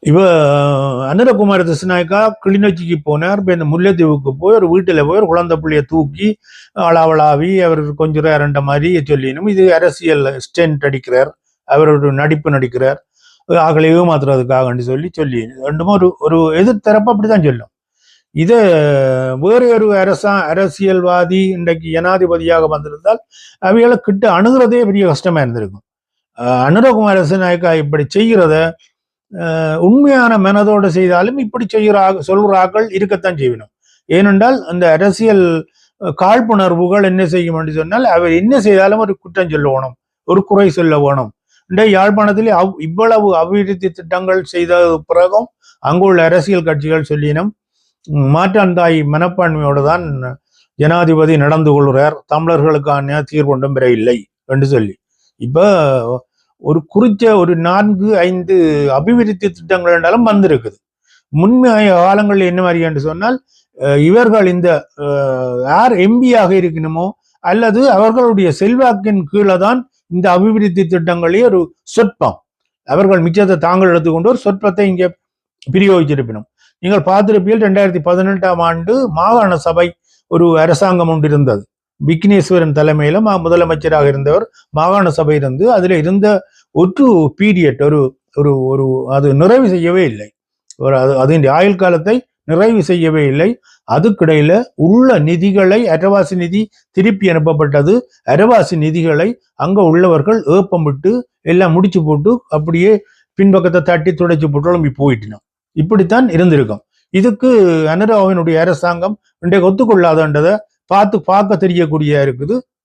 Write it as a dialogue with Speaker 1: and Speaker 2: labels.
Speaker 1: இவ அனுரகுமார திசுநாயக்கா கிளிநொச்சிக்கு போனார். இப்போ இந்த முல்லைத்தீவுக்கு போய் ஒரு வீட்டில் போய் ஒரு குழந்தை பிள்ளைய தூக்கி அளவலாவி அவர் கொஞ்சம் ரெண்ட மாதிரி சொல்லினும் இது அரசியல் ஸ்டென்ட் அடிக்கிறார், அவர் ஒரு நடிப்பு நடிக்கிறார், ஆகலை ஏமாத்துறதுக்காக சொல்லி சொல்லி ரெண்டுமோ ஒரு ஒரு எதிர்த்தரப்பு அப்படித்தான் சொல்லும். இதை வேறு ஒரு அரசியல்வாதி இன்றைக்கு ஜனாதிபதியாக வந்திருந்தால் அவைகளை கிட்ட அணுகிறதே பெரிய கஷ்டமா இருந்திருக்கும். அனுரகுமார திசுநாயக்கா இப்படி செய்கிறத உண்மையான மனதோடு செய்தாலும் இப்படி சொல்கிறார்கள் இருக்கத்தான் செய்யணும். ஏனென்றால் அந்த அரசியல் காழ்ப்புணர்வுகள் என்ன செய்யும் என்று சொன்னால் அவர் என்ன செய்தாலும் ஒரு குற்றம் சொல்ல வேணும், ஒரு குறை சொல்ல வேணும். யாழ்ப்பாணத்தில் இவ்வளவு அபிவிருத்தி திட்டங்கள் செய்த பிறகும் அங்குள்ள அரசியல் கட்சிகள் சொல்லினும் மாற்றாந்தாய் மனப்பான்மையோடு தான் ஜனாதிபதி நடந்து கொள்கிறார், தமிழர்களுக்கான தீர்வொன்றும் பெற இல்லை என்று சொல்லி இப்ப ஒரு குறித்த ஒரு 4-5 அபிவிருத்தி திட்டங்கள் என்றாலும் வந்திருக்குது. முன்மைய காலங்களில் என்ன மாதிரி என்று சொன்னால் இவர்கள் இந்த யார் எம்பியாக இருக்கணுமோ அல்லது அவர்களுடைய செல்வாக்கின் கீழே தான் இந்த அபிவிருத்தி திட்டங்களே ஒரு சொற்பம், அவர்கள் மிச்சத்தை தாங்கள் எடுத்துக்கொண்டு ஒரு சொற்பத்தை இங்கே பிரயோகிச்சிருப்பினும். நீங்கள் பார்த்திருப்பீர்கள் 2018ஆம் ஆண்டு மாகாண சபை ஒரு அரசாங்கம் ஒன்று இருந்தது. விக்னேஸ்வரன் தலைமையில முதலமைச்சராக இருந்தவர் மாகாண சபை இருந்து அதுல இருந்த ஒரு பீரியட் ஒரு ஒரு ஒரு அது நிறைவு செய்யவே இல்லை, ஒரு அதன் ஆயுள் காலத்தை நிறைவு செய்யவே இல்லை. அதுக்கிடையில உள்ள நிதிகளை அரவாசி நிதி திருப்பி அனுப்பப்பட்டது. அரவாசி நிதிகளை அங்க உள்ளவர்கள் ஏப்பமிட்டு எல்லாம் முடிச்சு போட்டு அப்படியே பின்பக்கத்தை தட்டி துடைச்சு போட்டு கிளம்பி போயிட்டோம். இப்படித்தான் இருந்திருக்கும். இதுக்கு அனுராவினுடைய அரசாங்கம் இன்றைக்கு ஒத்துக்கொள்ளாதன்றதை பார்க்க தெரியக்கூடிய இருக்குது.